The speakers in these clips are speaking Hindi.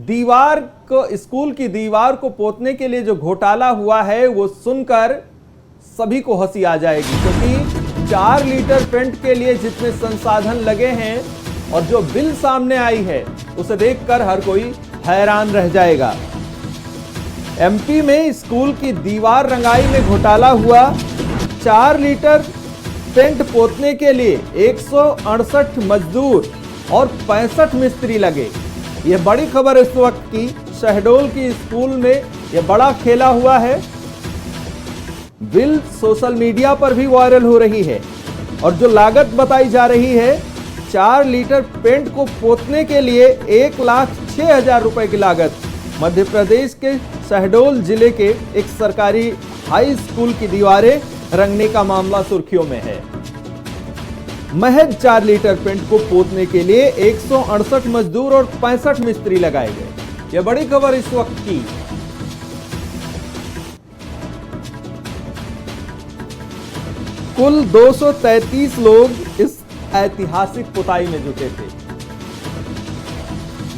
दीवार को, स्कूल की दीवार को पोतने के लिए जो घोटाला हुआ है वो सुनकर सभी को हंसी आ जाएगी, क्योंकि 4 लीटर पेंट के लिए जितने संसाधन लगे हैं और जो बिल सामने आई है उसे देखकर हर कोई हैरान रह जाएगा। एमपी में स्कूल की दीवार रंगाई में घोटाला हुआ। 4 लीटर पेंट पोतने के लिए 168 मजदूर और 65 मिस्त्री लगे। यह बड़ी खबर इस वक्त की शहडोल की स्कूल में यह बड़ा खेला हुआ है। बिल सोशल मीडिया पर भी वायरल हो रही है और जो लागत बताई जा रही है 4 लीटर पेंट को पोतने के लिए 1,06,000 रुपए की लागत। मध्य प्रदेश के शहडोल जिले के एक सरकारी हाई स्कूल की दीवारें रंगने का मामला सुर्खियों में है। महज 4 लीटर पेंट को पोतने के लिए 168 मजदूर और 65 मिस्त्री लगाए गए। यह बड़ी खबर इस वक्त की। कुल 233 लोग इस ऐतिहासिक पुताई में जुटे थे।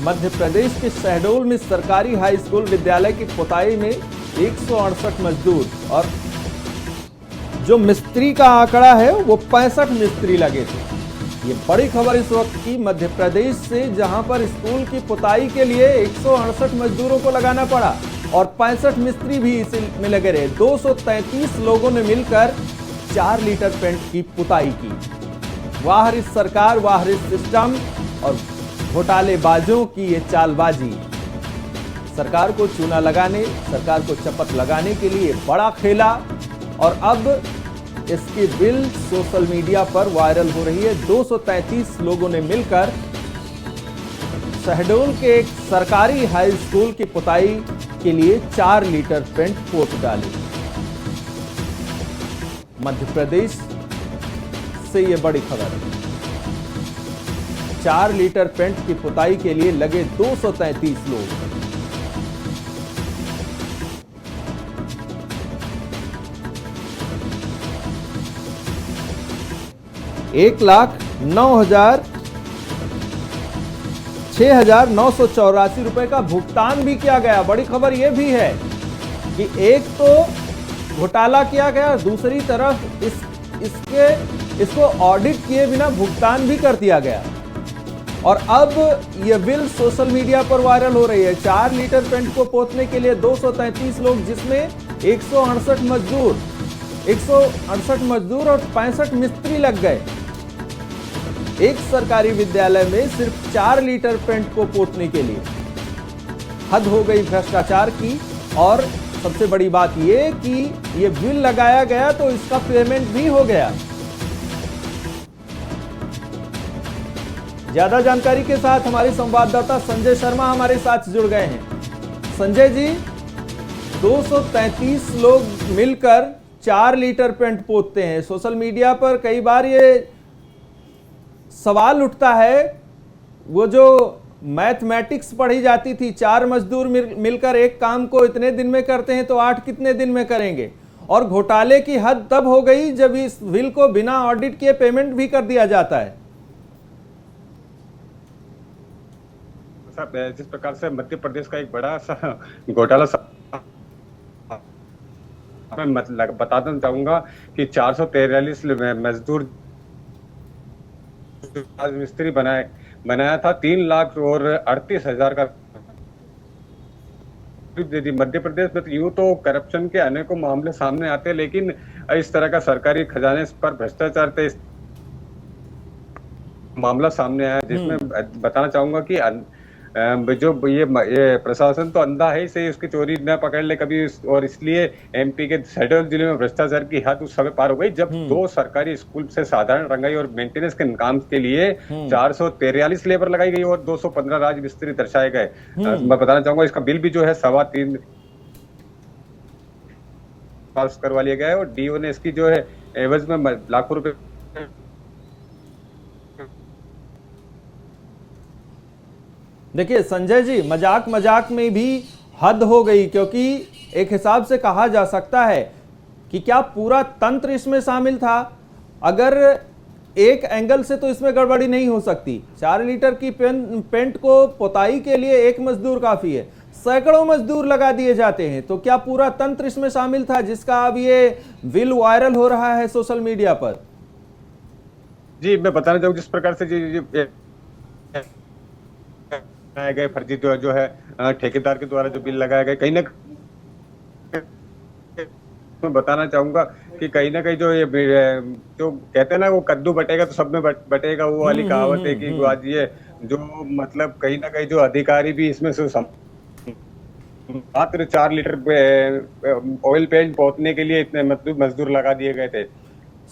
मध्य प्रदेश के शहडोल में सरकारी हाई स्कूल विद्यालय की पुताई में 168 मजदूर और जो मिस्त्री का आंकड़ा है वो 65 मिस्त्री लगे थे। ये बड़ी खबर इस वक्त की मध्य प्रदेश से, जहां पर स्कूल की पुताई के लिए 168 मजदूरों को लगाना पड़ा और 65 मिस्त्री भी इसी में लगे रहे। 233 लोगों ने मिलकर 4 लीटर पेंट की पुताई की। वाह इस सरकार, वाह इस सिस्टम और घोटालेबाजों की ये चालबाजी। सरकार को चूना लगाने, सरकार को चपत लगाने के लिए बड़ा खेला और अब इसकी बिल सोशल मीडिया पर वायरल हो रही है। 233 लोगों ने मिलकर शहडोल के एक सरकारी हाई स्कूल की पुताई के लिए 4 लीटर पेंट पोत डाले। मध्य प्रदेश से यह बड़ी खबर है। 4 लीटर पेंट की पुताई के लिए लगे 233 लोग। ₹1,09,6,984 रुपए का भुगतान भी किया गया। बड़ी खबर यह भी है कि एक तो घोटाला किया गया, दूसरी तरफ इसको ऑडिट किए बिना भुगतान भी कर दिया गया। और अब यह बिल सोशल मीडिया पर वायरल हो रही है। 4 लीटर पेंट को पोतने के लिए 233 लोग, जिसमें 168 मजदूर और 65 मिस्त्री लग गए। एक सरकारी विद्यालय में सिर्फ 4 लीटर पेंट को पोतने के लिए। हद हो गई भ्रष्टाचार की। और सबसे बड़ी बात यह कि यह बिल लगाया गया तो इसका पेमेंट भी हो गया। ज्यादा जानकारी के साथ हमारे संवाददाता संजय शर्मा हमारे साथ जुड़ गए हैं। संजय जी, 233 लोग मिलकर 4 लीटर पेंट पोतते हैं। सोशल मीडिया पर कई बार ये सवाल उठता है, वो जो मैथमेटिक्स पढ़ी जाती थी, 4 मजदूर मिलकर एक काम को इतने दिन में करते हैं तो 8 कितने दिन में करेंगे। और घोटाले की हद तब हो गई जब इस बिल को बिना ऑडिट किए पेमेंट भी कर दिया जाता है। जिस प्रकार से मध्य प्रदेश का एक बड़ा सा घोटाला मैं बताना चाहूंगा कि 443 मजदूर मिस्त्री बनाया था, 3 लाख और 38,000 का दे दी। मध्य प्रदेश में तो यूं तो करप्शन के अनेकों मामले सामने आते हैं, लेकिन इस तरह का सरकारी खजाने पर भ्रष्टाचार से मामला सामने आया, जिसमें बताना चाहूंगा कि जो ये प्रशासन तो अंधा है, इसे उसकी चोरी न पकड़ ले कभी। और इसलिए एमपी के शहडोल जिले में भ्रष्टाचार की हद उस समय पार हो गई जब 2 सरकारी स्कूल से साधारण रंगाई और मेंटेनेंस के काम के लिए 443 लेबर लगाई गई और 215 राज मिस्त्री दर्शाए गए। मैं बताना चाहूंगा इसका बिल भी जो है 3.25 पास करवा लिया गया है और डीओ ने इसकी जो है एवज में लाखों रुपए। देखिए संजय जी, मजाक में भी हद हो गई, क्योंकि एक हिसाब से कहा जा सकता है कि क्या पूरा तंत्र इसमें शामिल था। अगर एक एंगल से तो इसमें गड़बड़ी नहीं हो सकती। 4 लीटर की पेंट को पोताई के लिए एक मजदूर काफी है, सैकड़ों मजदूर लगा दिए जाते हैं। तो क्या पूरा तंत्र इसमें शामिल था जिसका अब ये विल वायरल हो रहा है सोशल मीडिया पर? जी, मैं बताना चाहूँ जिस प्रकार से लगाए गए फर्जी जो है ठेकेदार के द्वारा जो बिल लगाए गए, कहीं ना मैं बताना चाहूंगा कि कहीं ना कहीं जो ये जो कहते हैं ना वो कद्दू बटेगा तो सब में बटेगा, वो वाली कहावत है कि आज ये जो मतलब कहीं ना कहीं जो अधिकारी भी इसमें से मात्र 4 लीटर ऑयल पेंट पोतने के लिए इतने मजदूर लगा दिए गए थे।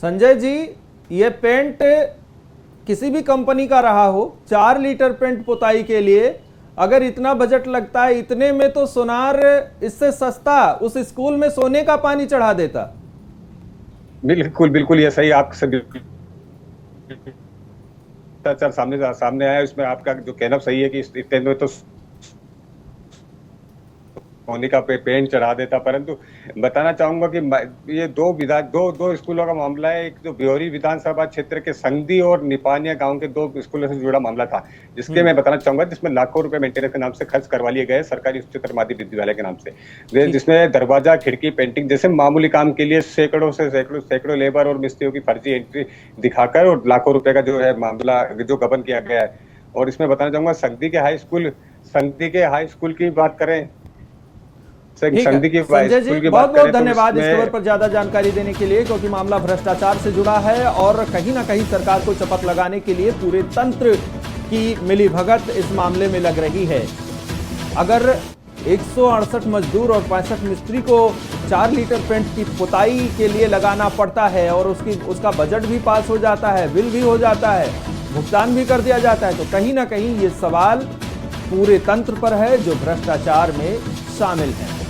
संजय जी, ये पेंट किसी भी कंपनी का रहा हो, 4 लीटर पेंट पोताई के लिए अगर इतना बजट लगता है, इतने में तो सोनार इससे सस्ता उस स्कूल में सोने का पानी चढ़ा देता। बिल्कुल बिल्कुल, ये सही आप सामने आया, इसमें आपका जो कहना सही है कि इतने में तो होने का पेंट चढ़ा देता। परंतु बताना चाहूंगा कि ये दो स्कूलों का मामला है। एक जो ब्योरी विधानसभा क्षेत्र के संगदी और निपानिया गांव के 2 स्कूलों से जुड़ा मामला था, जिसके मैं बताना चाहूंगा जिसमें लाखों रुपए मेंटेनेंस के नाम से खर्च करवा लिए गए सरकारी उच्चतर माध्यमिक विद्यालय के नाम से, जिसमें दरवाजा, खिड़की, पेंटिंग जैसे मामूली काम के लिए सैकड़ों लेबर और मिस्त्रियों की फर्जी एंट्री दिखाकर और लाखों रुपए का जो है मामला जो गबन किया गया है। और इसमें बताना चाहूंगा संगदी के हाई स्कूल की बात करें, संजय जी बहुत बहुत धन्यवाद इस खबर पर ज्यादा जानकारी देने के लिए, क्योंकि मामला भ्रष्टाचार से जुड़ा है और कहीं ना कहीं सरकार को चपत लगाने के लिए पूरे तंत्र की मिलीभगत इस मामले में लग रही है। अगर 168 मजदूर और 65 मिस्त्री को 4 लीटर पेंट की पोताई के लिए लगाना पड़ता है और उसका बजट भी पास हो जाता है, बिल भी हो जाता है, भुगतान भी कर दिया जाता है, तो कहीं ना कहीं ये सवाल पूरे तंत्र पर है जो भ्रष्टाचार में शामिल है।